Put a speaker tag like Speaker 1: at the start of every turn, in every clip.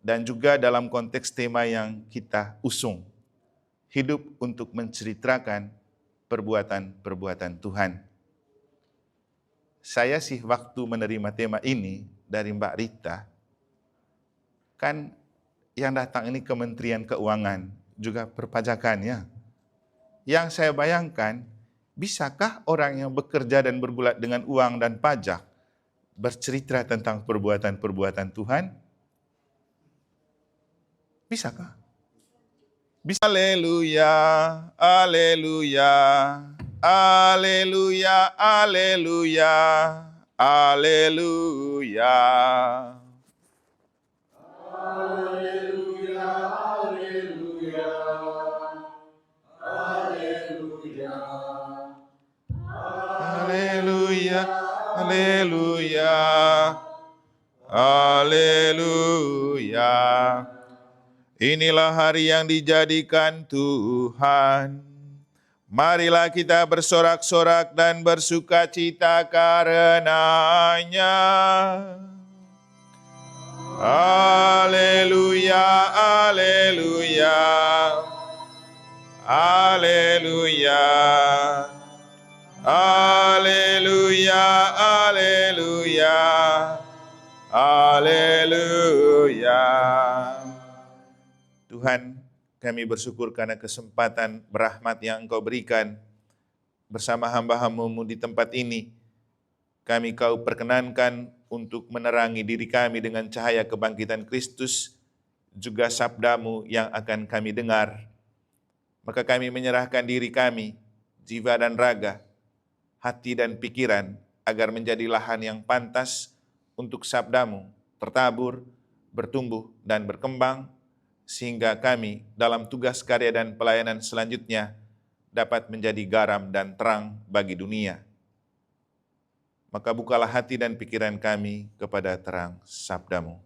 Speaker 1: Dan juga dalam konteks tema yang kita usung, hidup untuk menceritakan perbuatan-perbuatan Tuhan. Saya sih waktu menerima tema ini dari Mbak Rita, kan yang datang ini Kementerian Keuangan, juga perpajakan ya. Yang saya bayangkan, bisakah orang yang bekerja dan bergulat dengan uang dan pajak bercerita tentang perbuatan-perbuatan Tuhan? Bisakah? Bisa. Haleluya, haleluya, haleluya, haleluya, haleluya.
Speaker 2: Haleluya, haleluya, haleluya,
Speaker 1: Haleluya, haleluya, haleluya. Inilah hari yang dijadikan Tuhan. Marilah kita bersorak-sorak dan bersukacita karenanya. Haleluya, haleluya, haleluya, haleluya, haleluya, haleluya. Tuhan, kami bersyukur karena kesempatan berahmat yang Engkau berikan bersama hamba-hamba-Mu di tempat ini. Kami Kau perkenankan untuk menerangi diri kami dengan cahaya kebangkitan Kristus, juga sabda-Mu yang akan kami dengar. Maka kami menyerahkan diri kami, jiwa dan raga, hati dan pikiran, agar menjadi lahan yang pantas untuk sabda-Mu tertabur, bertumbuh, dan berkembang, sehingga kami dalam tugas karya dan pelayanan selanjutnya dapat menjadi garam dan terang bagi dunia. Maka bukalah hati dan pikiran kami kepada terang sabda-Mu.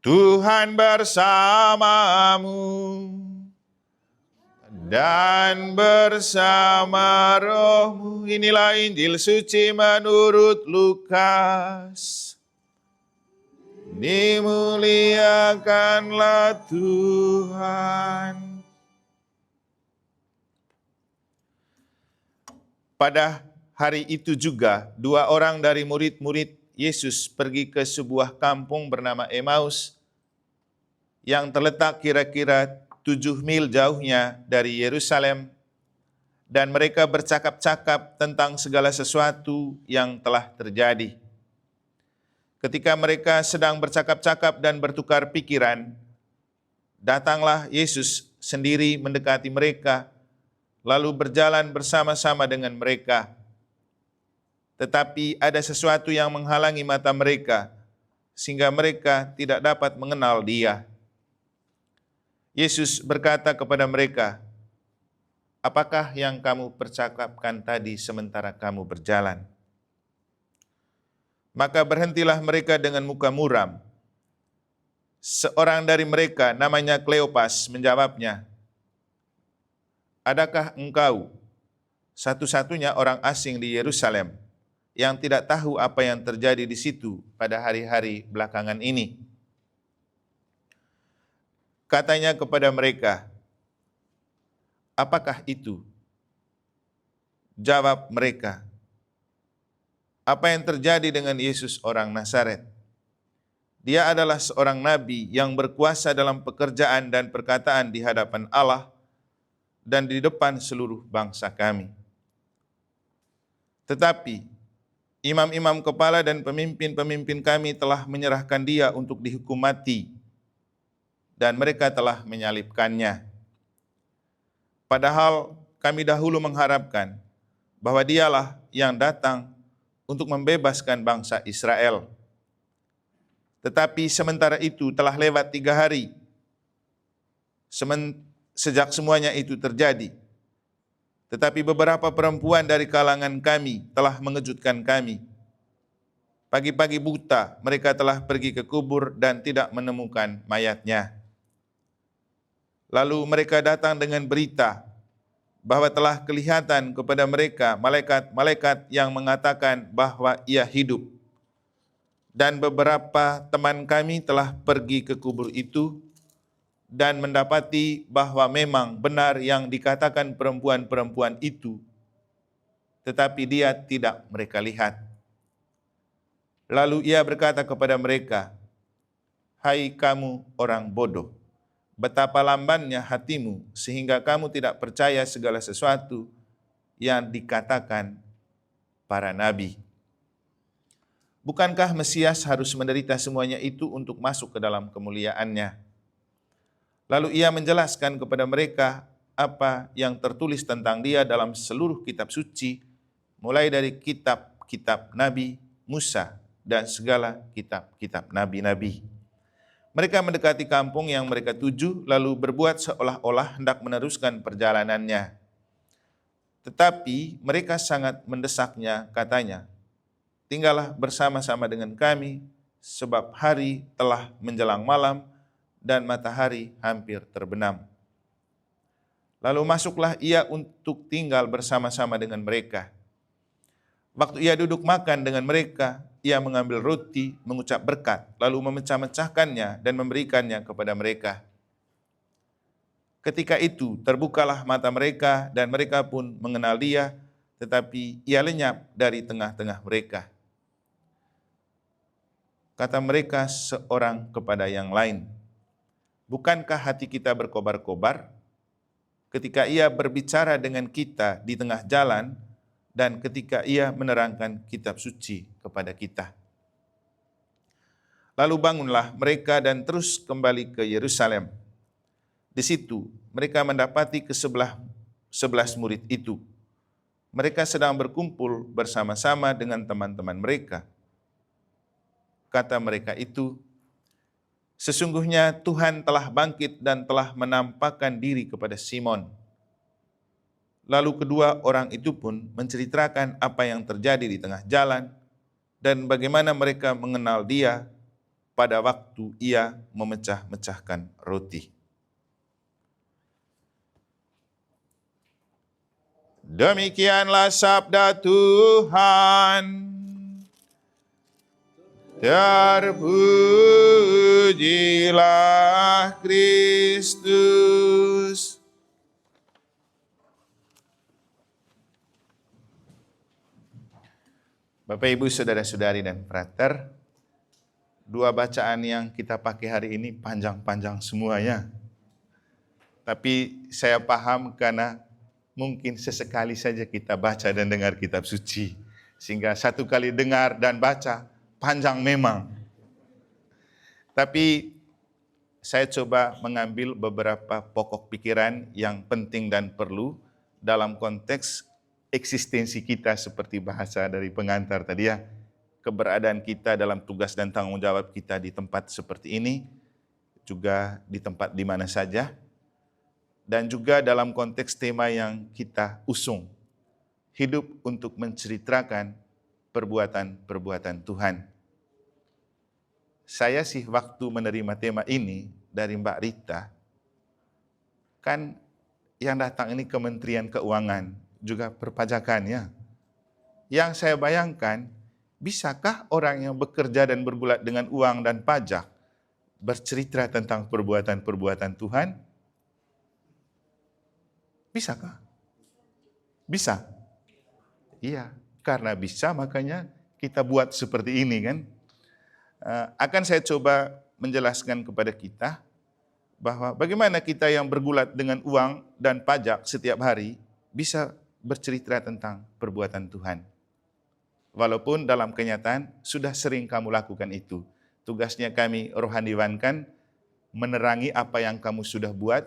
Speaker 1: Tuhan bersamamu dan bersama rohmu. Inilah Injil suci menurut Lukas. Dimuliakanlah Tuhan. Pada hari itu juga, 2 orang dari murid-murid Yesus pergi ke sebuah kampung bernama Emmaus yang terletak kira-kira 7 mil jauhnya dari Yerusalem, dan mereka bercakap-cakap tentang segala sesuatu yang telah terjadi. Ketika mereka sedang bercakap-cakap dan bertukar pikiran, datanglah Yesus sendiri mendekati mereka, lalu berjalan bersama-sama dengan mereka. Tetapi ada sesuatu yang menghalangi mata mereka, sehingga mereka tidak dapat mengenal Dia. Yesus berkata kepada mereka, "Apakah yang kamu percakapkan tadi sementara kamu berjalan?" Maka berhentilah mereka dengan muka muram. Seorang dari mereka, namanya Kleopas, menjawabnya, "Adakah engkau satu-satunya orang asing di Yerusalem yang tidak tahu apa yang terjadi di situ pada hari-hari belakangan ini?" Katanya kepada mereka, "Apakah itu?" Jawab mereka, "Apa yang terjadi dengan Yesus orang Nazaret? Dia adalah seorang nabi yang berkuasa dalam pekerjaan dan perkataan di hadapan Allah dan di depan seluruh bangsa kami. Tetapi imam-imam kepala dan pemimpin-pemimpin kami telah menyerahkan Dia untuk dihukum mati, dan mereka telah menyalibkannya. Padahal kami dahulu mengharapkan bahwa Dialah yang datang untuk membebaskan bangsa Israel. Tetapi sementara itu telah lewat 3 hari sejak semuanya itu terjadi. Tetapi beberapa perempuan dari kalangan kami telah mengejutkan kami. Pagi-pagi buta mereka telah pergi ke kubur dan tidak menemukan mayatnya. Lalu mereka datang dengan berita bahwa telah kelihatan kepada mereka malaikat-malaikat yang mengatakan bahwa ia hidup. Dan beberapa teman kami telah pergi ke kubur itu dan mendapati bahwa memang benar yang dikatakan perempuan-perempuan itu, tetapi dia tidak mereka lihat. Lalu ia berkata kepada mereka, "Hai kamu orang bodoh, betapa lambannya hatimu sehingga kamu tidak percaya segala sesuatu yang dikatakan para nabi. Bukankah Mesias harus menderita semuanya itu untuk masuk ke dalam kemuliaannya?" Lalu ia menjelaskan kepada mereka apa yang tertulis tentang dia dalam seluruh kitab suci, mulai dari kitab-kitab Nabi Musa dan segala kitab-kitab nabi-nabi. Mereka mendekati kampung yang mereka tuju, lalu berbuat seolah-olah hendak meneruskan perjalanannya. Tetapi mereka sangat mendesaknya, katanya, "Tinggallah bersama-sama dengan kami, sebab hari telah menjelang malam dan matahari hampir terbenam." Lalu masuklah ia untuk tinggal bersama-sama dengan mereka. Waktu ia duduk makan dengan mereka, ia mengambil roti, mengucap berkat, lalu memecah-mecahkannya dan memberikannya kepada mereka. Ketika itu terbukalah mata mereka dan mereka pun mengenal dia, tetapi ia lenyap dari tengah-tengah mereka. Kata mereka seorang kepada yang lain, "Bukankah hati kita berkobar-kobar ketika ia berbicara dengan kita di tengah jalan dan ketika ia menerangkan kitab suci kepada kita?" Lalu bangunlah mereka dan terus kembali ke Yerusalem. Di situ mereka mendapati ke-11 murid itu. Mereka sedang berkumpul bersama-sama dengan teman-teman mereka. Kata mereka itu, "Sesungguhnya Tuhan telah bangkit dan telah menampakkan diri kepada Simon." Lalu kedua orang itu pun menceritakan apa yang terjadi di tengah jalan dan bagaimana mereka mengenal dia pada waktu ia memecah-mecahkan roti. Demikianlah sabda Tuhan. Terpujilah Kristus. Bapak, Ibu, Saudara-saudari, dan frater, dua bacaan yang kita pakai hari ini panjang-panjang semuanya. Tapi saya paham karena mungkin sesekali saja kita baca dan dengar kitab suci. Sehingga satu kali dengar dan baca, panjang memang. Tapi saya coba mengambil beberapa pokok pikiran yang penting dan perlu dalam konteks eksistensi kita seperti bahasa dari pengantar tadi ya. Keberadaan kita dalam tugas dan tanggung jawab kita di tempat seperti ini, juga di tempat di mana saja, dan juga dalam konteks tema yang kita usung, hidup untuk menceritakan perbuatan-perbuatan Tuhan. Saya sih waktu menerima tema ini dari Mbak Rita, kan yang datang ini Kementerian Keuangan, juga perpajakan ya. Yang saya bayangkan, bisakah orang yang bekerja dan bergulat dengan uang dan pajak bercerita tentang perbuatan-perbuatan Tuhan? Bisakah? Bisa. Iya, karena bisa makanya kita buat seperti ini kan. Akan saya coba menjelaskan kepada kita bahwa bagaimana kita yang bergulat dengan uang dan pajak setiap hari bisa bercerita tentang perbuatan Tuhan. Walaupun dalam kenyataan sudah sering kamu lakukan itu. Tugasnya kami rohaniwankan menerangi apa yang kamu sudah buat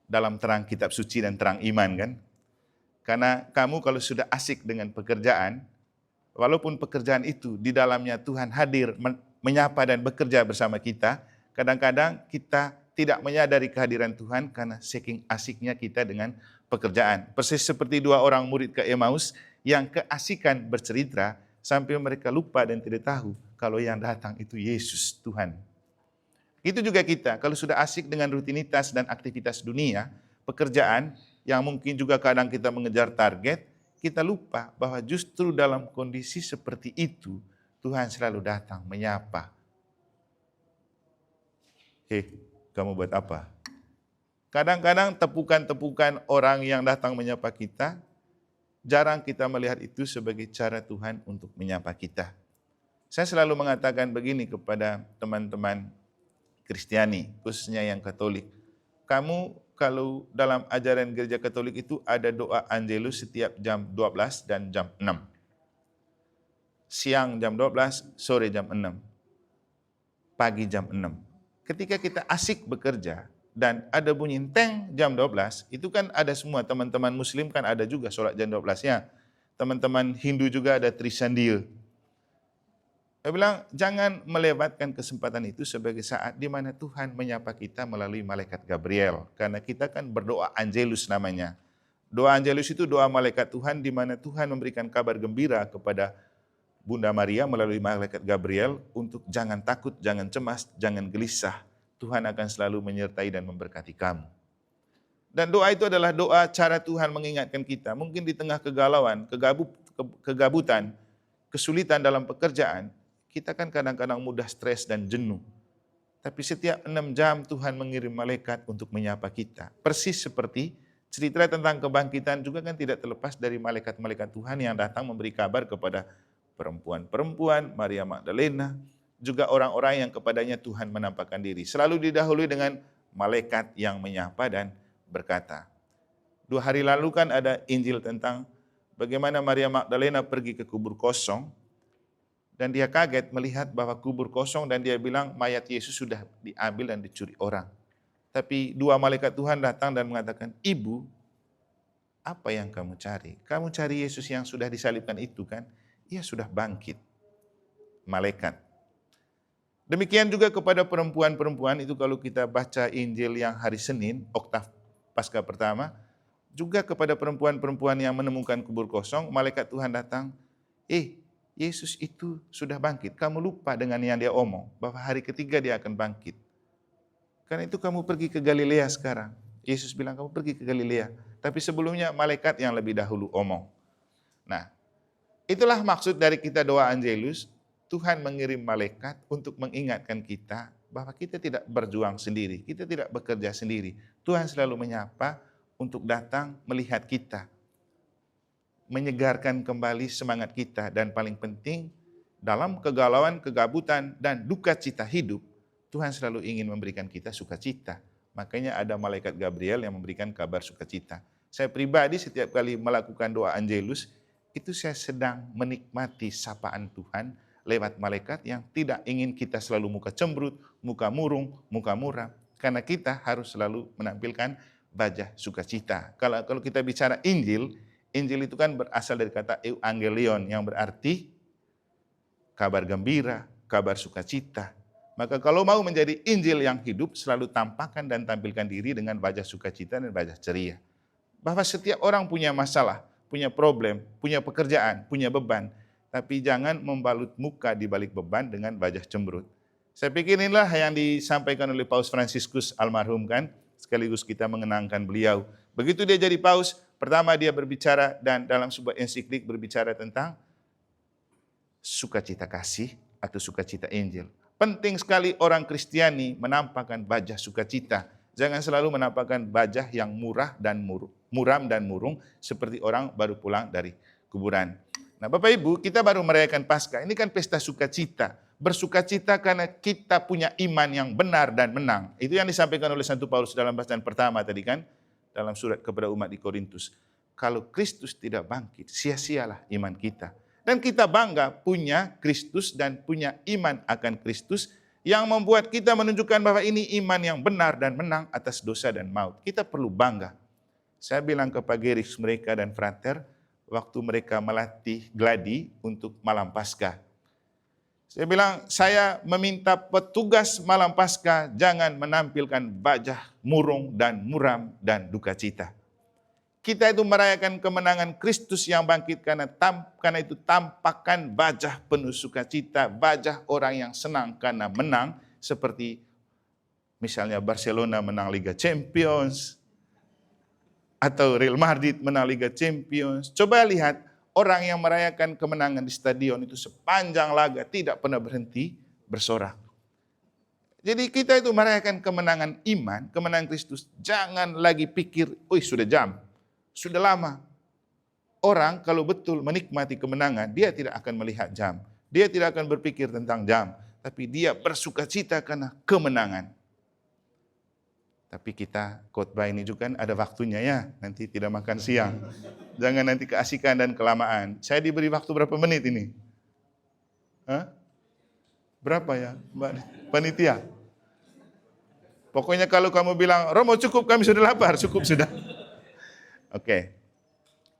Speaker 1: dalam terang kitab suci dan terang iman kan. Karena kamu kalau sudah asik dengan pekerjaan, walaupun pekerjaan itu di dalamnya Tuhan hadir menyapa dan bekerja bersama kita, kadang-kadang kita tidak menyadari kehadiran Tuhan karena saking asiknya kita dengan pekerjaan. Persis seperti dua orang murid ke Emmaus yang keasikan bercerita sampai mereka lupa dan tidak tahu kalau yang datang itu Yesus Tuhan. Itu juga kita, kalau sudah asik dengan rutinitas dan aktivitas dunia, pekerjaan, yang mungkin juga kadang kita mengejar target, kita lupa bahwa justru dalam kondisi seperti itu, Tuhan selalu datang menyapa. Kamu buat apa? Kadang-kadang tepukan-tepukan orang yang datang menyapa kita, jarang kita melihat itu sebagai cara Tuhan untuk menyapa kita. Saya selalu mengatakan begini kepada teman-teman Kristiani, khususnya yang Katolik. Kamu kalau dalam ajaran gereja Katolik itu ada doa Angelus setiap jam 12 dan jam 6. Siang jam 12, sore jam 6. Pagi jam 6. Ketika kita asik bekerja dan ada bunyi teng jam 12, itu kan ada semua teman-teman muslim kan ada juga sholat jam 12-nya. Teman-teman Hindu juga ada Trisandil. Saya bilang jangan melewatkan kesempatan itu sebagai saat di mana Tuhan menyapa kita melalui malaikat Gabriel. Karena kita kan berdoa Angelus namanya. Doa Angelus itu doa malaikat Tuhan di mana Tuhan memberikan kabar gembira kepada Bunda Maria melalui malaikat Gabriel untuk jangan takut, jangan cemas, jangan gelisah. Tuhan akan selalu menyertai dan memberkati kamu. Dan doa itu adalah doa cara Tuhan mengingatkan kita. Mungkin di tengah kegalauan, kegabutan, kesulitan dalam pekerjaan, kita kan kadang-kadang mudah stres dan jenuh. Tapi setiap 6 jam Tuhan mengirim malaikat untuk menyapa kita. Persis seperti cerita tentang kebangkitan juga kan tidak terlepas dari malaikat-malaikat Tuhan yang datang memberi kabar kepada perempuan-perempuan, Maria Magdalena, juga orang-orang yang kepadanya Tuhan menampakkan diri. Selalu didahului dengan malaikat yang menyapa dan berkata. 2 hari lalu kan ada Injil tentang bagaimana Maria Magdalena pergi ke kubur kosong, dan dia kaget melihat bahwa kubur kosong dan dia bilang mayat Yesus sudah diambil dan dicuri orang. Tapi 2 malaikat Tuhan datang dan mengatakan, Ibu, apa yang kamu cari? Kamu cari Yesus yang sudah disalibkan itu kan? Ia sudah bangkit. Malaikat. Demikian juga kepada perempuan-perempuan itu kalau kita baca Injil yang hari Senin, oktav Paskah pertama, juga kepada perempuan-perempuan yang menemukan kubur kosong, malaikat Tuhan datang, Yesus itu sudah bangkit. Kamu lupa dengan yang dia omong, bahwa hari ketiga dia akan bangkit. Karena itu kamu pergi ke Galilea sekarang. Yesus bilang kamu pergi ke Galilea. Tapi sebelumnya malaikat yang lebih dahulu omong. Nah, itulah maksud dari kita doa Angelus. Tuhan mengirim malaikat untuk mengingatkan kita bahwa kita tidak berjuang sendiri. Kita tidak bekerja sendiri. Tuhan selalu menyapa untuk datang melihat kita. Menyegarkan kembali semangat kita, dan paling penting dalam kegalauan, kegabutan, dan duka cita hidup, Tuhan selalu ingin memberikan kita sukacita. Makanya ada malaikat Gabriel yang memberikan kabar sukacita. Saya pribadi setiap kali melakukan doa Angelus, itu saya sedang menikmati sapaan Tuhan lewat malaikat yang tidak ingin kita selalu muka cemberut, muka murung, muka muram. Karena kita harus selalu menampilkan wajah sukacita. Kalau kita bicara Injil itu kan berasal dari kata euangelion yang berarti kabar gembira, kabar sukacita. Maka kalau mau menjadi Injil yang hidup, selalu tampakkan dan tampilkan diri dengan wajah sukacita dan wajah ceria. Bahwa setiap orang punya masalah, punya problem, punya pekerjaan, punya beban. Tapi jangan membalut muka di balik beban dengan wajah cemberut. Saya pikir inilah yang disampaikan oleh Paus Fransiskus almarhum kan, sekaligus kita mengenangkan beliau. Begitu dia jadi paus, pertama dia berbicara dan dalam sebuah ensiklik berbicara tentang sukacita kasih atau sukacita Injil. Penting sekali orang Kristiani menampakkan wajah sukacita. Jangan selalu menampakkan wajah yang muram dan murung seperti orang baru pulang dari kuburan. Nah Bapak Ibu, kita baru merayakan Paskah. Ini kan pesta sukacita. Bersukacita karena kita punya iman yang benar dan menang. Itu yang disampaikan oleh Santo Paulus dalam bacaan pertama tadi kan, dalam surat kepada umat di Korintus. Kalau Kristus tidak bangkit, sia-sialah iman kita. Dan kita bangga punya Kristus dan punya iman akan Kristus yang membuat kita menunjukkan bahwa ini iman yang benar dan menang atas dosa dan maut. Kita perlu bangga. Saya bilang ke Pak Geris mereka dan frater, waktu mereka melatih gladi untuk malam Paskah. Saya bilang, saya meminta petugas malam Paskah jangan menampilkan wajah murung dan muram dan duka cita. Kita itu merayakan kemenangan Kristus yang bangkit karena itu tampakkan wajah penuh sukacita, wajah orang yang senang karena menang, seperti misalnya Barcelona menang Liga Champions, Atau Real Madrid menang Liga Champions. Coba lihat orang yang merayakan kemenangan di stadion itu sepanjang laga tidak pernah berhenti bersorak. Jadi kita itu merayakan kemenangan iman, kemenangan Kristus. Jangan lagi pikir, sudah jam, sudah lama. Orang kalau betul menikmati kemenangan, dia tidak akan melihat jam. Dia tidak akan berpikir tentang jam. Tapi dia bersukacita karena kemenangan. Tapi kita khotbah ini juga kan ada waktunya ya, nanti tidak makan siang. Jangan nanti keasikan dan kelamaan. Saya diberi waktu berapa menit ini? Hah? Berapa ya, Mbak Panitia? Pokoknya kalau kamu bilang, Romo cukup, kami sudah lapar, cukup sudah. Oke.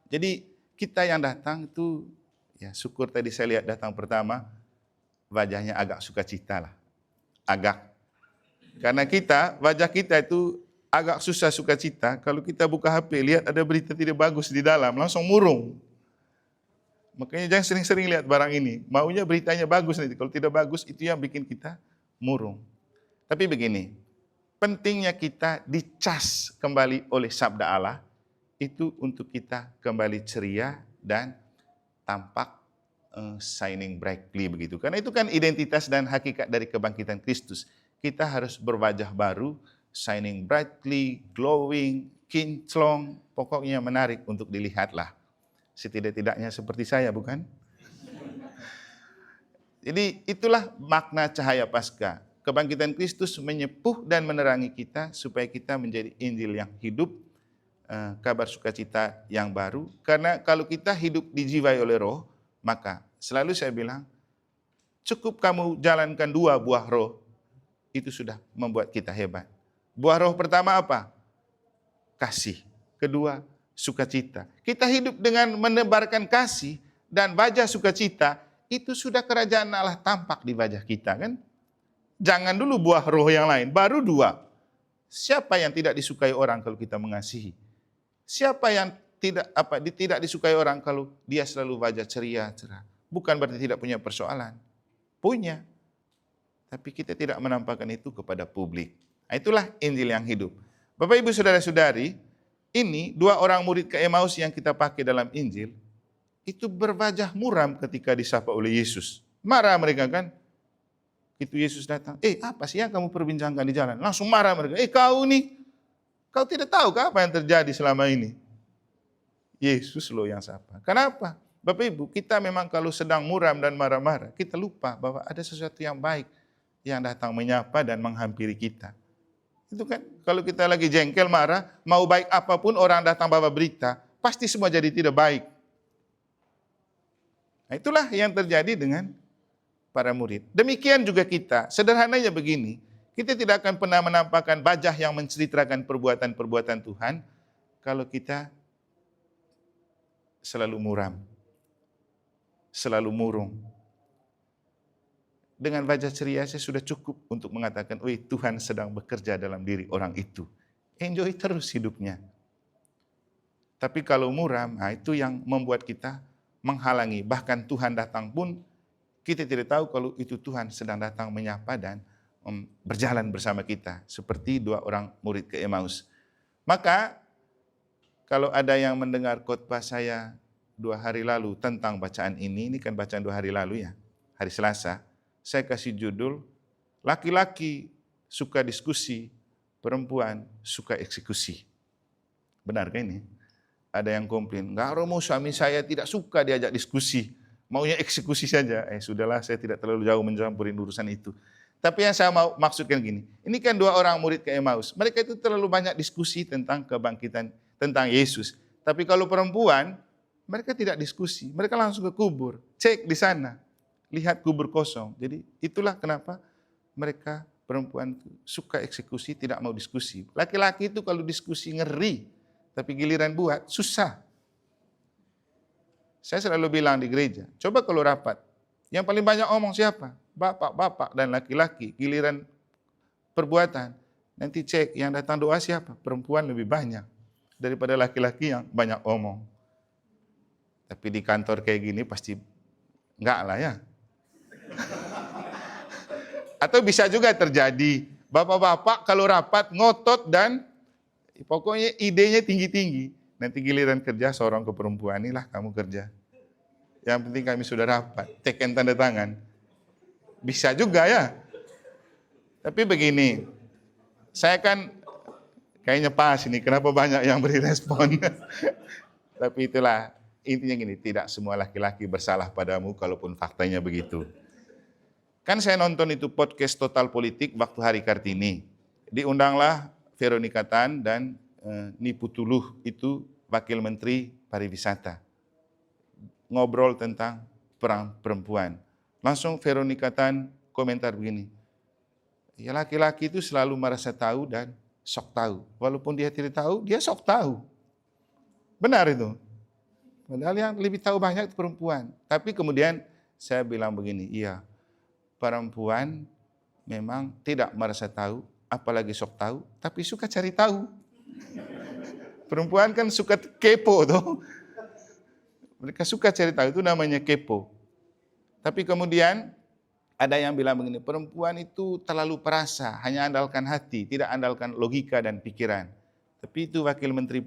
Speaker 1: Jadi kita yang datang itu, ya syukur tadi saya lihat datang pertama, wajahnya agak sukacita lah. Agak. Karena wajah kita itu agak susah sukacita. Kalau kita buka HP, lihat ada berita tidak bagus di dalam, langsung murung. Makanya jangan sering-sering lihat barang ini. Maunya beritanya bagus nanti. Kalau tidak bagus, itu yang bikin kita murung. Tapi begini, pentingnya kita dicas kembali oleh sabda Allah, itu untuk kita kembali ceria dan tampak shining brightly begitu. Karena itu kan identitas dan hakikat dari kebangkitan Kristus. Kita harus berwajah baru, shining brightly, glowing, kinclong, pokoknya menarik untuk dilihatlah. Setidak-tidaknya seperti saya, bukan? Jadi itulah makna cahaya Paskah. Kebangkitan Kristus menyepuh dan menerangi kita supaya kita menjadi Injil yang hidup, kabar sukacita yang baru. Karena kalau kita hidup dijiwai oleh Roh, maka selalu saya bilang, cukup kamu jalankan 2 buah roh, itu sudah membuat kita hebat. Buah roh pertama apa? Kasih. Kedua, sukacita. Kita hidup dengan menebarkan kasih dan wajah sukacita, itu sudah kerajaan Allah tampak di wajah kita kan? Jangan dulu buah roh yang lain, baru 2. Siapa yang tidak disukai orang kalau kita mengasihi? Siapa yang tidak disukai orang kalau dia selalu wajah ceria, cerah? Bukan berarti tidak punya persoalan. Punya. Tapi kita tidak menampakkan itu kepada publik. Nah, itulah Injil yang hidup. Bapak, Ibu, Saudara-saudari, ini 2 orang murid ke Emmaus yang kita pakai dalam Injil, itu berwajah muram ketika disapa oleh Yesus. Marah mereka kan? Itu Yesus datang, apa sih yang kamu perbincangkan di jalan? Langsung marah mereka, kau nih, kau tidak tahu apa yang terjadi selama ini? Yesus loh yang sapa. Kenapa? Bapak Ibu, kita memang kalau sedang muram dan marah-marah, kita lupa bahwa ada sesuatu yang baik yang datang menyapa dan menghampiri kita. Itu kan, kalau kita lagi jengkel, marah, mau baik apapun orang datang bawa berita, pasti semua jadi tidak baik. Nah, itulah yang terjadi dengan para murid. Demikian juga kita, sederhananya begini, kita tidak akan pernah menampakkan wajah yang menceritakan perbuatan-perbuatan Tuhan, kalau kita selalu muram, selalu murung. Dengan wajah ceria saya sudah cukup untuk mengatakan, Tuhan sedang bekerja dalam diri orang itu. Enjoy terus hidupnya. Tapi kalau muram, itu yang membuat kita menghalangi. Bahkan Tuhan datang pun, kita tidak tahu kalau itu Tuhan sedang datang menyapa dan berjalan bersama kita. Seperti 2 orang murid ke Emmaus. Maka, kalau ada yang mendengar khotbah saya 2 hari lalu tentang bacaan ini kan bacaan 2 hari lalu ya, hari Selasa, saya kasih judul, laki-laki suka diskusi, perempuan suka eksekusi. Benar kan ini? Ada yang komplain, enggak Romo, suami saya tidak suka diajak diskusi, maunya eksekusi saja. Sudahlah, saya tidak terlalu jauh mencampurin urusan itu. Tapi yang saya mau maksudkan gini, ini kan 2 orang murid ke Emmaus, mereka itu terlalu banyak diskusi tentang kebangkitan, tentang Yesus. Tapi kalau perempuan, mereka tidak diskusi, mereka langsung ke kubur, cek di sana. Lihat kubur kosong. Jadi itulah kenapa mereka perempuan suka eksekusi, tidak mau diskusi. Laki-laki itu kalau diskusi ngeri, tapi giliran buat susah. Saya selalu bilang di gereja, coba kalau rapat, yang paling banyak omong siapa? Bapak-bapak dan laki-laki. Giliran perbuatan, nanti cek yang datang doa siapa? Perempuan lebih banyak daripada laki-laki yang banyak omong. Tapi di kantor kayak gini pasti enggak lah ya. Atau bisa juga terjadi, bapak-bapak kalau rapat ngotot dan pokoknya idenya tinggi-tinggi. Nanti giliran kerja seorang ke perempuan, inilah kamu kerja. Yang penting kami sudah rapat, teken tanda tangan. Bisa juga ya. Tapi begini, saya kan kayaknya pas ini, kenapa banyak yang beri respon. Tapi itulah, intinya gini, tidak semua laki-laki bersalah padamu kalaupun faktanya begitu. Kan saya nonton itu podcast Total Politik waktu hari Kartini. Diundanglah Veronica Tan dan Nipu Tuluh, itu Wakil Menteri Pariwisata. Ngobrol tentang perang perempuan. Langsung Veronica Tan komentar begini, ya laki-laki itu selalu merasa tahu dan sok tahu. Walaupun dia tidak tahu, dia sok tahu. Benar itu. Padahal yang lebih tahu banyak itu perempuan. Tapi kemudian saya bilang begini, iya, perempuan memang tidak merasa tahu, apalagi sok tahu, tapi suka cari tahu. Perempuan kan suka kepo tuh. Mereka suka cari tahu, itu namanya kepo. Tapi kemudian ada yang bilang begini, perempuan itu terlalu perasa, hanya andalkan hati, tidak andalkan logika dan pikiran. Tapi itu Wakil Menteri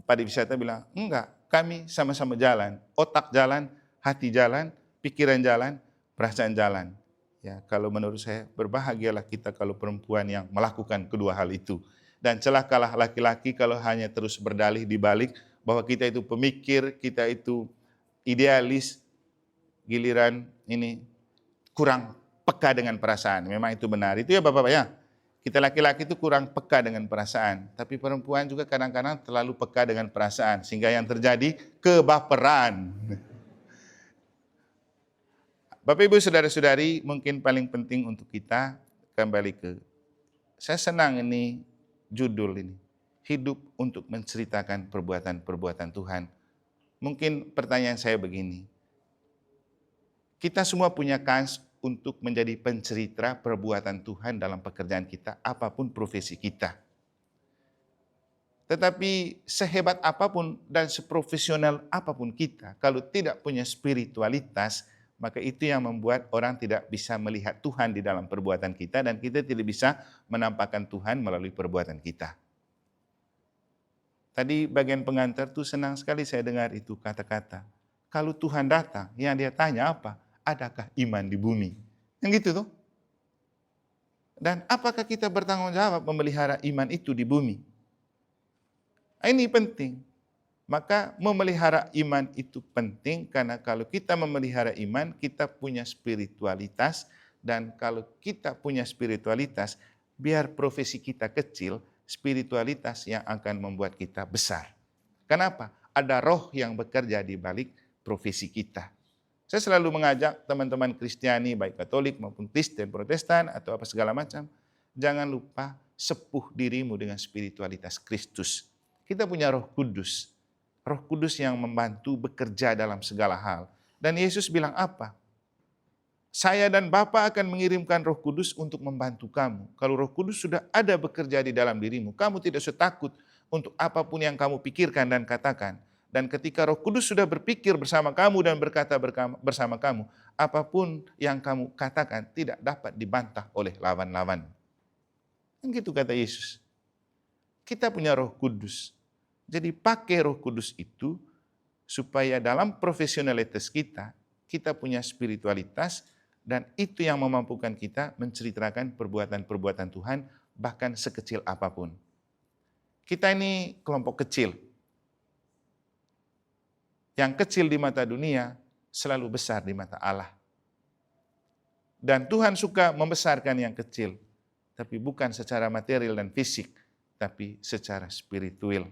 Speaker 1: Pariwisata bilang, enggak, kami sama-sama jalan. Otak jalan, hati jalan, pikiran jalan, perasaan jalan. Ya, kalau menurut saya berbahagialah kita kalau perempuan yang melakukan kedua hal itu. Dan celakalah laki-laki kalau hanya terus berdalih di balik bahwa kita itu pemikir, kita itu idealis, giliran ini kurang peka dengan perasaan. Memang itu benar. Itu ya Bapak-Bapak ya. Kita laki-laki itu kurang peka dengan perasaan. Tapi perempuan juga kadang-kadang terlalu peka dengan perasaan. Sehingga yang terjadi kebaperan. Bapak Ibu Saudara-saudari, mungkin paling penting untuk kita kembali ke, saya senang ini judul ini, hidup untuk menceritakan perbuatan-perbuatan Tuhan. Mungkin pertanyaan saya begini, kita semua punya kans untuk menjadi pencerita perbuatan Tuhan dalam pekerjaan kita, apapun profesi kita. Tetapi sehebat apapun dan seprofesional apapun kita, kalau tidak punya spiritualitas, maka itu yang membuat orang tidak bisa melihat Tuhan di dalam perbuatan kita dan kita tidak bisa menampakkan Tuhan melalui perbuatan kita. Tadi bagian pengantar tuh senang sekali saya dengar itu kata-kata. Kalau Tuhan datang, yang dia tanya apa? Adakah iman di bumi? Yang gitu tuh. Dan apakah kita bertanggung jawab memelihara iman itu di bumi? Ini penting. Maka memelihara iman itu penting karena kalau kita memelihara iman, kita punya spiritualitas. Dan kalau kita punya spiritualitas, biar profesi kita kecil, spiritualitas yang akan membuat kita besar. Kenapa? Ada roh yang bekerja di balik profesi kita. Saya selalu mengajak teman-teman Kristiani, baik Katolik maupun Kristen, Protestan, atau apa segala macam, jangan lupa sepuh dirimu dengan spiritualitas Kristus. Kita punya Roh Kudus. Roh Kudus yang membantu bekerja dalam segala hal. Dan Yesus bilang apa? Saya dan Bapa akan mengirimkan Roh Kudus untuk membantu kamu. Kalau Roh Kudus sudah ada bekerja di dalam dirimu, kamu tidak usah takut untuk apapun yang kamu pikirkan dan katakan. Dan ketika Roh Kudus sudah berpikir bersama kamu dan berkata bersama kamu, apapun yang kamu katakan tidak dapat dibantah oleh lawan-lawan. Kan gitu kata Yesus. Kita punya Roh Kudus. Jadi pakai Roh Kudus itu supaya dalam profesionalitas kita, kita punya spiritualitas dan itu yang memampukan kita menceritakan perbuatan-perbuatan Tuhan bahkan sekecil apapun. Kita ini kelompok kecil. Yang kecil di mata dunia selalu besar di mata Allah. Dan Tuhan suka membesarkan yang kecil, tapi bukan secara material dan fisik, tapi secara spiritual.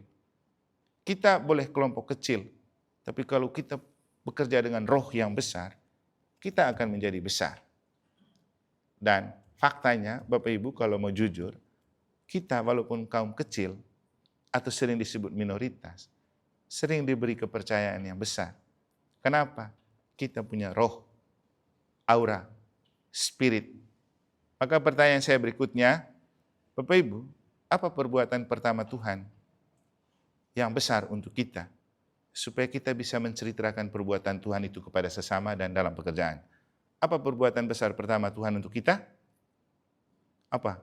Speaker 1: Kita boleh kelompok kecil, tapi kalau kita bekerja dengan roh yang besar, kita akan menjadi besar. Dan faktanya, Bapak Ibu kalau mau jujur, kita walaupun kaum kecil, atau sering disebut minoritas, sering diberi kepercayaan yang besar. Kenapa? Kita punya roh, aura, spirit. Maka pertanyaan saya berikutnya, Bapak Ibu, apa perbuatan pertama Tuhan yang besar untuk kita, supaya kita bisa menceritakan perbuatan Tuhan itu kepada sesama dan dalam pekerjaan. Apa perbuatan besar pertama Tuhan untuk kita? Apa?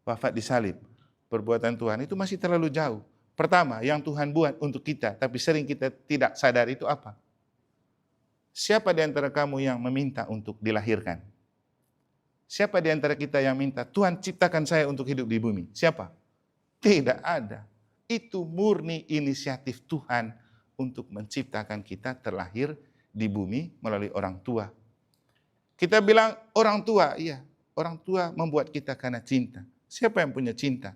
Speaker 1: Wafat di salib. perbuatan Tuhan itu masih terlalu jauh. Pertama, yang Tuhan buat untuk kita, tapi sering kita tidak sadar itu apa? Siapa di antara kamu yang meminta untuk dilahirkan? Siapa di antara kita yang minta, Tuhan ciptakan saya untuk hidup di bumi? Siapa? Tidak ada. Itu murni inisiatif Tuhan untuk menciptakan kita terlahir di bumi melalui orang tua. Kita bilang orang tua, iya. Orang tua membuat kita karena cinta. Siapa yang punya cinta?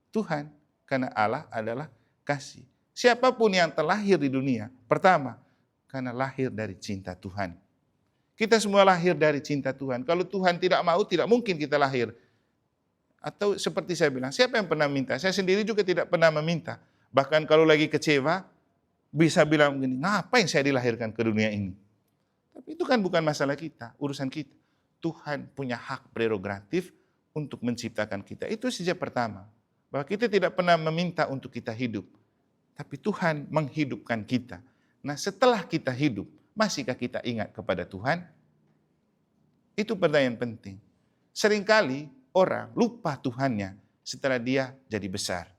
Speaker 1: Tuhan, karena Allah adalah kasih. Siapapun yang terlahir di dunia, pertama, karena lahir dari cinta Tuhan. Kita semua lahir dari cinta Tuhan. Kalau Tuhan tidak mau, tidak mungkin kita lahir. Atau seperti saya bilang, siapa yang pernah minta? Saya sendiri juga tidak pernah meminta. Bahkan kalau lagi kecewa, bisa bilang begini, ngapain saya dilahirkan ke dunia ini? Tapi itu kan bukan masalah kita, urusan kita. Tuhan punya hak prerogatif untuk menciptakan kita. Itu sejak pertama. Bahwa kita tidak pernah meminta untuk kita hidup. Tapi Tuhan menghidupkan kita. Nah setelah kita hidup, masihkah kita ingat kepada Tuhan? Itu pertanyaan penting. Seringkali orang lupa Tuhannya setelah dia jadi besar.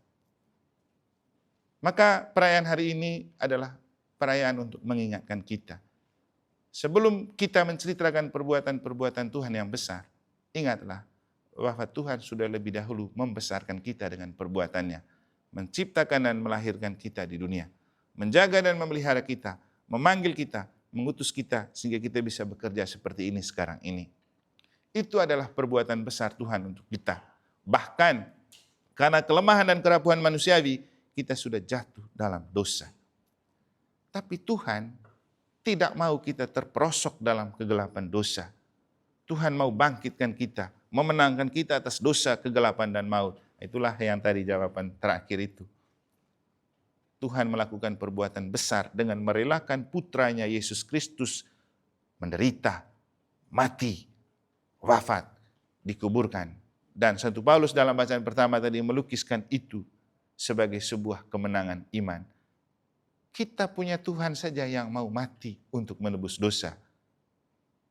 Speaker 1: Maka perayaan hari ini adalah perayaan untuk mengingatkan kita. Sebelum kita menceritakan perbuatan-perbuatan Tuhan yang besar, ingatlah bahwa Tuhan sudah lebih dahulu membesarkan kita dengan perbuatannya, menciptakan dan melahirkan kita di dunia, menjaga dan memelihara kita, memanggil kita, mengutus kita, sehingga kita bisa bekerja seperti ini sekarang ini. Itu adalah perbuatan besar Tuhan untuk kita. Bahkan karena kelemahan dan kerapuhan manusiawi, kita sudah jatuh dalam dosa. Tapi Tuhan tidak mau kita terperosok dalam kegelapan dosa. Tuhan mau bangkitkan kita, memenangkan kita atas dosa, kegelapan, dan maut. Itulah yang tadi jawaban terakhir itu. Tuhan melakukan perbuatan besar dengan merelakan putranya Yesus Kristus menderita, mati, wafat, dikuburkan. Dan Santo Paulus dalam bacaan pertama tadi melukiskan itu sebagai sebuah kemenangan iman. Kita punya Tuhan saja yang mau mati untuk menebus dosa.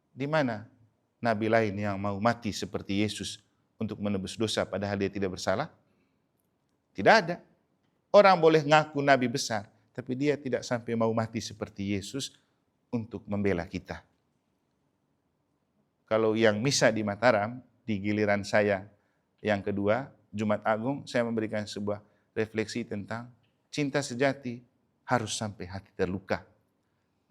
Speaker 1: Di mana nabi lain yang mau mati seperti Yesus untuk menebus dosa padahal dia tidak bersalah? Tidak ada. Orang boleh ngaku nabi besar, tapi dia tidak sampai mau mati seperti Yesus untuk membela kita. Kalau yang misa di Mataram, di giliran saya yang kedua, Jumat Agung, saya memberikan sebuah refleksi tentang cinta sejati harus sampai hati terluka.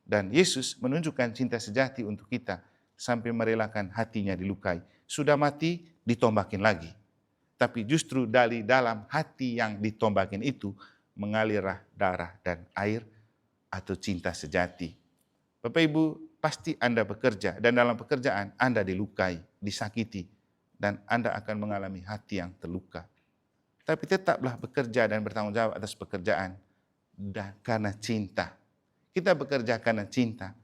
Speaker 1: Dan Yesus menunjukkan cinta sejati untuk kita sampai merelakan hatinya dilukai. Sudah mati, ditombakin lagi. Tapi justru dari dalam hati yang ditombakin itu mengalirlah darah dan air atau cinta sejati. Bapak Ibu, pasti Anda bekerja dan dalam pekerjaan Anda dilukai, disakiti, dan Anda akan mengalami hati yang terluka. Tapi tetaplah bekerja dan bertanggung jawab atas pekerjaan dan karena cinta. Kita bekerja karena cinta.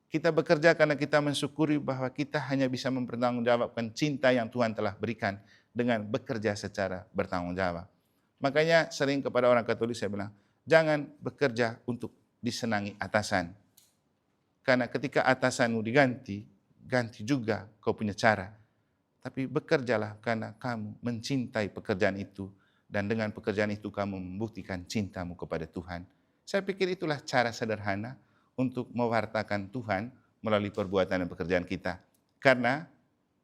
Speaker 1: Kita bekerja karena kita mensyukuri bahwa kita hanya bisa mempertanggungjawabkan cinta yang Tuhan telah berikan dengan bekerja secara bertanggung jawab. Makanya sering kepada orang Katolik saya bilang, jangan bekerja untuk disenangi atasan. Karena ketika atasanmu diganti, ganti juga kau punya cara. Tapi bekerjalah karena kamu mencintai pekerjaan itu. Dan dengan pekerjaan itu kamu membuktikan cintamu kepada Tuhan. Saya pikir itulah cara sederhana untuk mewartakan Tuhan melalui perbuatan dan pekerjaan kita. Karena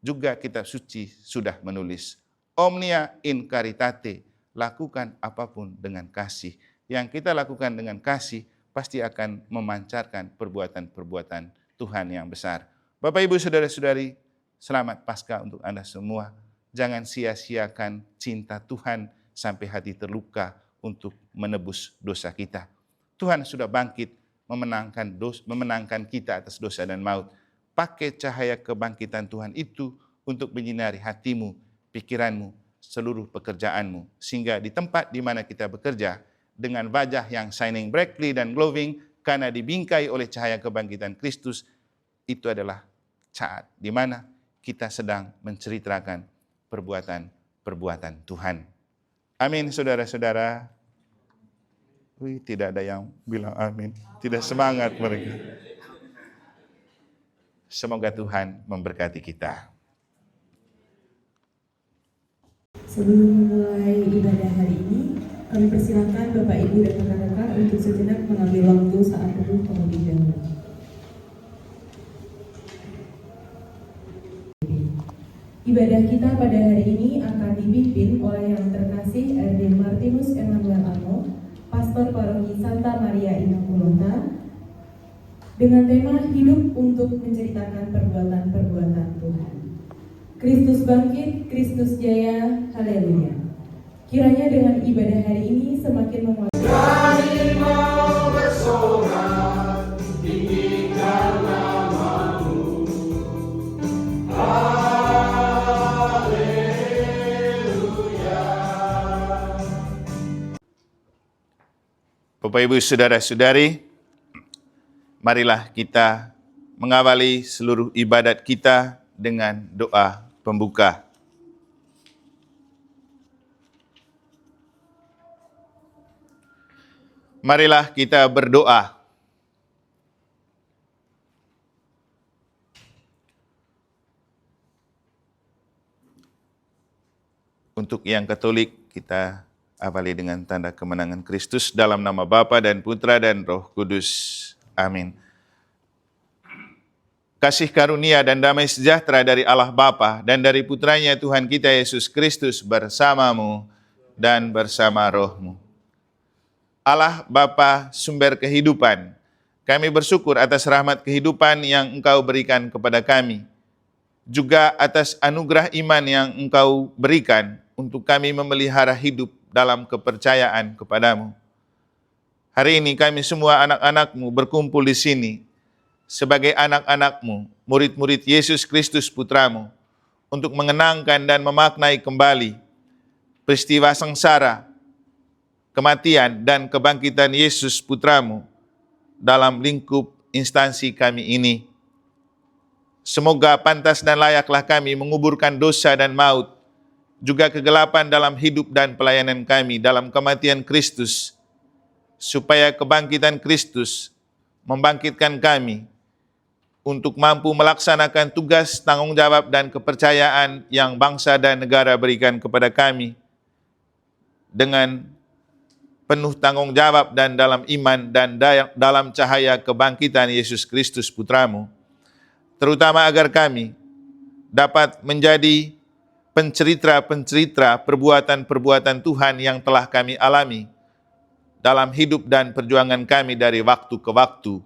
Speaker 1: juga kitab suci sudah menulis, Omnia in caritate, lakukan apapun dengan kasih. Yang kita lakukan dengan kasih pasti akan memancarkan perbuatan-perbuatan Tuhan yang besar. Bapak, Ibu, Saudara-saudari, selamat Paskah untuk Anda semua. Jangan sia-siakan cinta Tuhan sampai hati terluka untuk menebus dosa kita. Tuhan sudah bangkit memenangkan kita atas dosa dan maut. Pakai cahaya kebangkitan Tuhan itu untuk menyinari hatimu, pikiranmu, seluruh pekerjaanmu. Sehingga di tempat di mana kita bekerja, dengan wajah yang shining brightly dan glowing, karena dibingkai oleh cahaya kebangkitan Kristus, itu adalah saat di mana kita sedang menceritakan perbuatan-perbuatan Tuhan. Amin, saudara-saudara. Wih, tidak ada yang bilang amin. Tidak semangat mereka. Semoga Tuhan memberkati kita.
Speaker 3: Sebelum memulai ibadah hari ini, kami persilakan Bapak Ibu dan rekan-rekan untuk sejenak mengambil waktu saat teduh terlebih dahulu. Ibadah kita pada hari ini akan dipimpin oleh yang terkasih Erwin Martinus Emmanuel Arno, Pastor Paroki Santa Maria Immaculata, dengan tema hidup untuk menceritakan perbuatan-perbuatan Tuhan. Kristus bangkit, Kristus jaya, haleluya. Kiranya dengan ibadah hari ini semakin menguatkan
Speaker 1: Bapak Ibu Saudara-saudari, marilah kita mengawali seluruh ibadat kita dengan doa pembuka. Marilah kita berdoa. Untuk yang Katolik, kita awali dengan tanda kemenangan Kristus dalam nama Bapa dan Putra dan Roh Kudus. Amin. Kasih karunia dan damai sejahtera dari Allah Bapa dan dari Putranya Tuhan kita Yesus Kristus bersamamu dan bersama rohmu. Allah Bapa sumber kehidupan, kami bersyukur atas rahmat kehidupan yang Engkau berikan kepada kami, juga atas anugerah iman yang Engkau berikan untuk kami memelihara hidup dalam kepercayaan kepadamu. Hari ini kami semua anak-anak-Mu berkumpul di sini sebagai anak-anak-Mu, murid-murid Yesus Kristus Putra-Mu, untuk mengenangkan dan memaknai kembali peristiwa sengsara, kematian, dan kebangkitan Yesus Putra-Mu dalam lingkup instansi kami ini. Semoga pantas dan layaklah kami menguburkan dosa dan maut, juga kegelapan dalam hidup dan pelayanan kami dalam kematian Kristus, supaya kebangkitan Kristus membangkitkan kami untuk mampu melaksanakan tugas, tanggung jawab, dan kepercayaan yang bangsa dan negara berikan kepada kami dengan penuh tanggung jawab dan dalam iman dan dalam cahaya kebangkitan Yesus Kristus Putra-Mu, terutama agar kami dapat menjadi pencerita-pencerita perbuatan-perbuatan Tuhan yang telah kami alami dalam hidup dan perjuangan kami dari waktu ke waktu.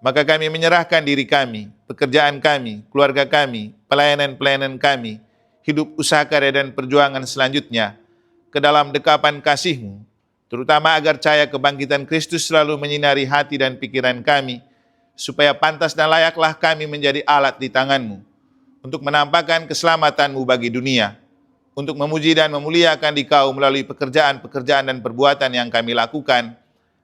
Speaker 1: Maka kami menyerahkan diri kami, pekerjaan kami, keluarga kami, pelayanan-pelayanan kami, hidup usaha karya dan perjuangan selanjutnya ke dalam dekapan kasih-Mu, terutama agar cahaya kebangkitan Kristus selalu menyinari hati dan pikiran kami, supaya pantas dan layaklah kami menjadi alat di tangan-Mu untuk menampakkan keselamatan-Mu bagi dunia, untuk memuji dan memuliakan Dikau melalui pekerjaan-pekerjaan dan perbuatan yang kami lakukan,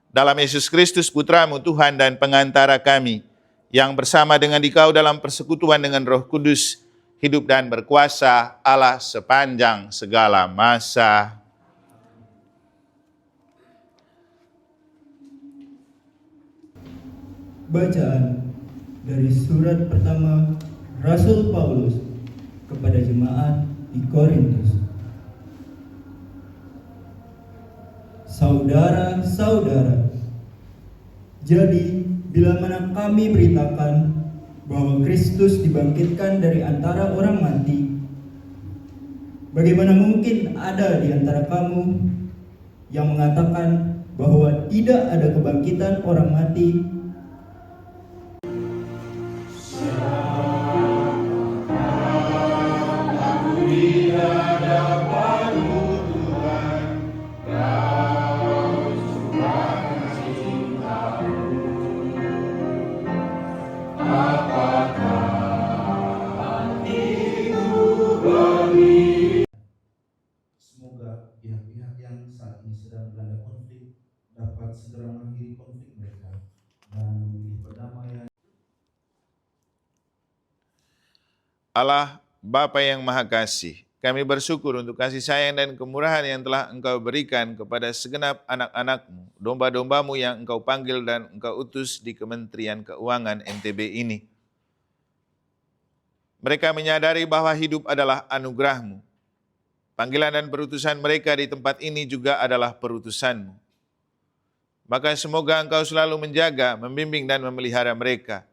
Speaker 1: dalam Yesus Kristus Putra-Mu Tuhan dan pengantara kami, yang bersama dengan Dikau dalam persekutuan dengan Roh Kudus, hidup dan berkuasa Allah sepanjang segala masa.
Speaker 4: Bacaan dari surat pertama Rasul Paulus kepada jemaat di Korintus. Saudara-saudara, jadi bila mana kami beritakan bahwa Kristus dibangkitkan dari antara orang mati, bagaimana mungkin ada di antara kamu yang mengatakan bahwa tidak ada kebangkitan orang mati?
Speaker 5: Semoga pihak-pihak yang saat ini sedang dilanda konflik dapat segera mengakhiri konflik mereka dan memilih perdamaian.
Speaker 1: Allah Bapa yang Maha Kasih, kami bersyukur untuk kasih sayang dan kemurahan yang telah Engkau berikan kepada segenap anak-anak-Mu, domba-domba-Mu yang Engkau panggil dan Engkau utus di Kementerian Keuangan NTB ini. Mereka menyadari bahwa hidup adalah anugerah-Mu, Panggilan dan perutusan mereka di tempat ini juga adalah perutusan-Mu. Maka semoga Engkau selalu menjaga, membimbing dan memelihara mereka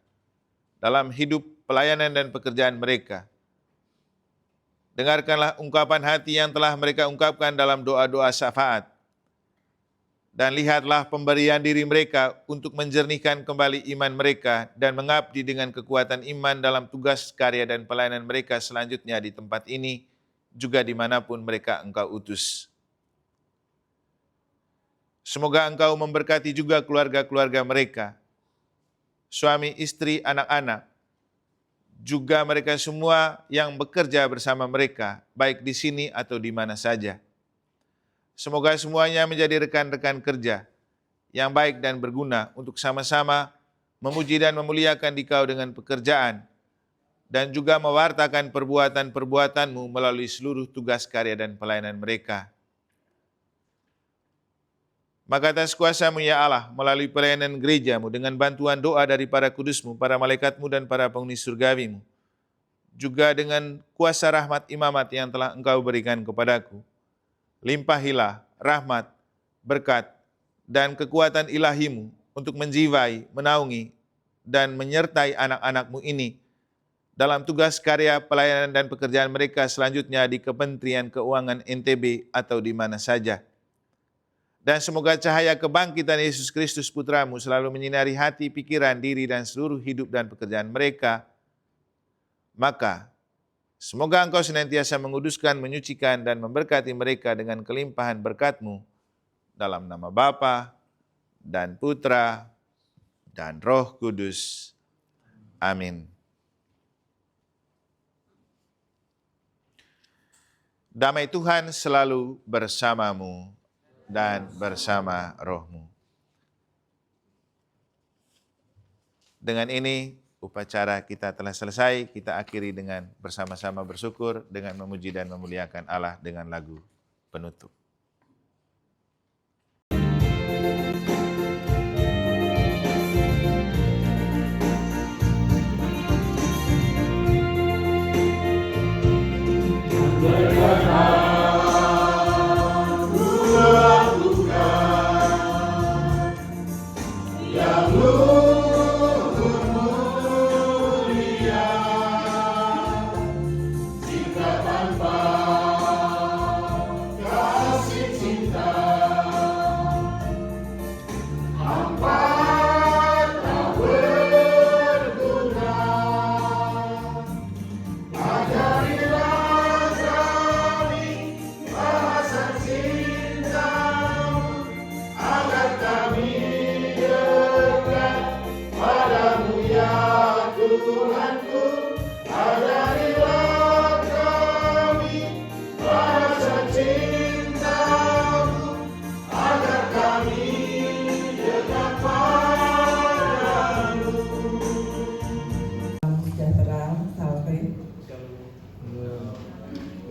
Speaker 1: dalam hidup, pelayanan dan pekerjaan mereka. Dengarkanlah ungkapan hati yang telah mereka ungkapkan dalam doa-doa syafaat. Dan lihatlah pemberian diri mereka untuk menjernihkan kembali iman mereka dan mengabdi dengan kekuatan iman dalam tugas karya dan pelayanan mereka selanjutnya di tempat ini, juga dimanapun mereka Engkau utus. Semoga Engkau memberkati juga keluarga-keluarga mereka, suami, istri, anak-anak, juga mereka semua yang bekerja bersama mereka, baik di sini atau di mana saja. Semoga semuanya menjadi rekan-rekan kerja yang baik dan berguna untuk sama-sama memuji dan memuliakan Dikau dengan pekerjaan dan juga mewartakan perbuatan-perbuatan-Mu melalui seluruh tugas karya dan pelayanan mereka. Maka atas kuasa-Mu ya Allah, melalui pelayanan gereja-Mu dengan bantuan doa dari para kudus-Mu, para malaikat-Mu dan para penghuni surgawi-Mu, juga dengan kuasa rahmat imamat yang telah Engkau berikan kepadaku, limpahilah rahmat, berkat, dan kekuatan ilahi-Mu untuk menjiwai, menaungi, dan menyertai anak-anak-Mu ini dalam tugas karya, pelayanan, dan pekerjaan mereka selanjutnya di Kementerian Keuangan NTB atau di mana saja. Dan semoga cahaya kebangkitan Yesus Kristus Putra-Mu selalu menyinari hati, pikiran, diri, dan seluruh hidup dan pekerjaan mereka. Maka, semoga Engkau senantiasa menguduskan, menyucikan, dan memberkati mereka dengan kelimpahan berkat-Mu dalam nama Bapa dan Putra dan Roh Kudus. Amin. Damai Tuhan selalu bersamamu dan bersama rohmu. Dengan ini, upacara kita telah selesai. Kita akhiri dengan bersama-sama bersyukur dengan memuji dan memuliakan Allah dengan lagu penutup.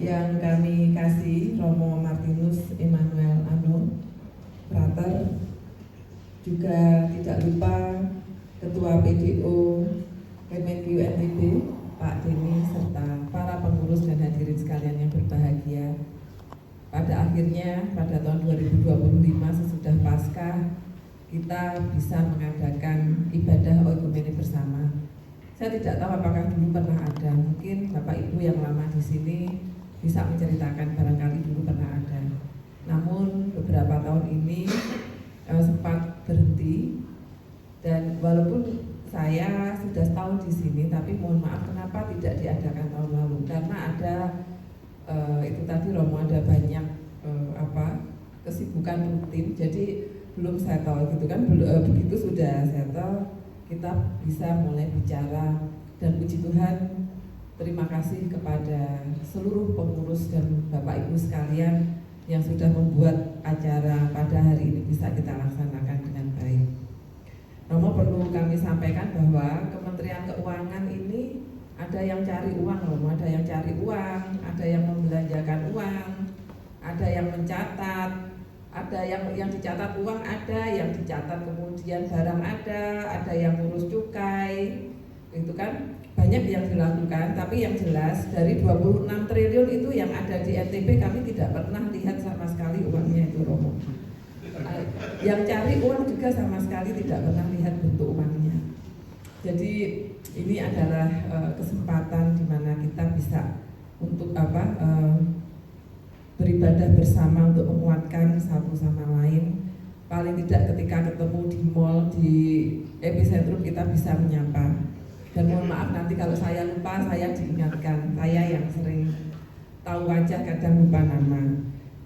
Speaker 3: Yang kami kasih Romo Martinus Emmanuel Ano, Frater, juga tidak lupa Ketua PDO Kemenq NTB, Pak Denny, serta para pengurus dan hadirin sekalian yang berbahagia. Pada akhirnya, pada tahun 2025 sesudah Paskah, kita bisa mengadakan ibadah oikumene bersama. Saya tidak tahu apakah dulu pernah ada, mungkin Bapak Ibu yang lama di sini bisa menceritakan, barangkali dulu pernah ada. Namun beberapa tahun ini sempat berhenti, dan walaupun saya sudah setahun di sini, tapi mohon maaf kenapa tidak diadakan tahun lalu, karena ada itu tadi Romo ada banyak kesibukan rutin, jadi belum settle gitu kan. Begitu sudah settle, kita bisa mulai bicara. Dan puji Tuhan, terima kasih kepada seluruh pengurus dan Bapak Ibu sekalian yang sudah membuat acara pada hari ini bisa kita laksanakan dengan baik. Romo perlu kami sampaikan bahwa Kementerian Keuangan ini ada yang cari uang, Romo, ada yang cari uang, ada yang membelanjakan uang, ada yang mencatat, ada yang dicatat uang, ada yang dicatat kemudian barang, ada yang ngurus cukai, itu kan.
Speaker 6: banyak yang dilakukan, tapi yang jelas dari 26 triliun itu yang ada di NTB kami tidak pernah lihat sama sekali uangnya itu, Romo. Yang cari uang juga sama sekali tidak pernah lihat bentuk uangnya. Jadi ini adalah kesempatan di mana kita bisa untuk beribadah bersama untuk menguatkan satu sama lain. Paling tidak ketika ketemu di mall, di epicentrum kita bisa menyapa. Dan mohon maaf nanti kalau saya lupa, saya diingatkan. Saya yang sering tahu wajah kadang lupa nama.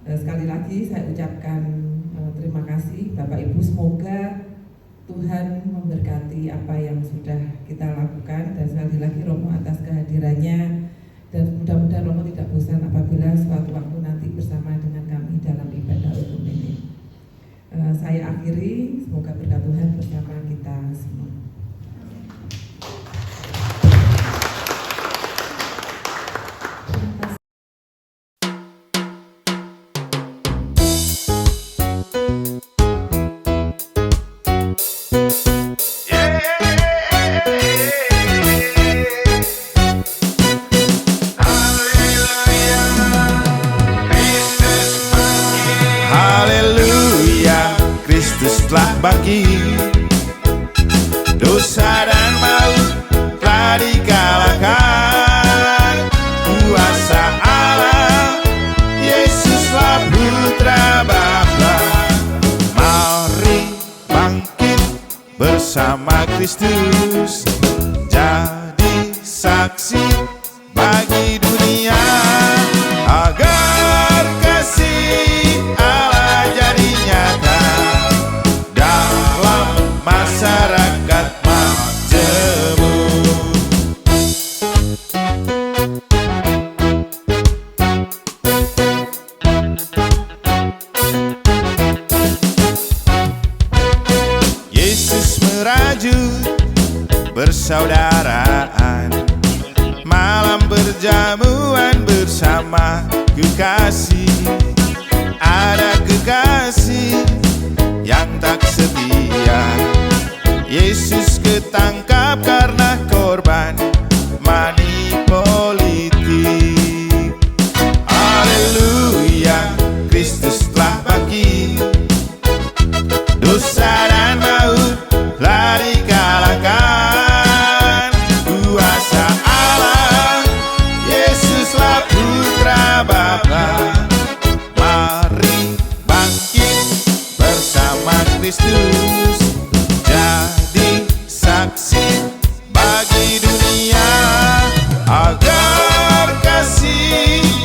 Speaker 6: Sekali lagi saya ucapkan terima kasih Bapak Ibu. Semoga Tuhan memberkati apa yang sudah kita lakukan. Dan sekali lagi Romo atas kehadirannya. Dan mudah-mudahan Romo tidak bosan apabila suatu waktu nanti bersama dengan kami dalam ibadah umum ini. Saya akhiri, semoga berkat Tuhan bersama kita semua.
Speaker 1: Telah bangkit, dosa dan maut telah dikalahkan. Kuasa Allah, Yesuslah Putra Bapa. Mari bangkit bersama Kristus, jadi saksi bagi dunia, agar kasih Allah jadi nyata masyarakat majemuk. Yesus merajut persaudaraan, malam berjamuan bersama kekasih.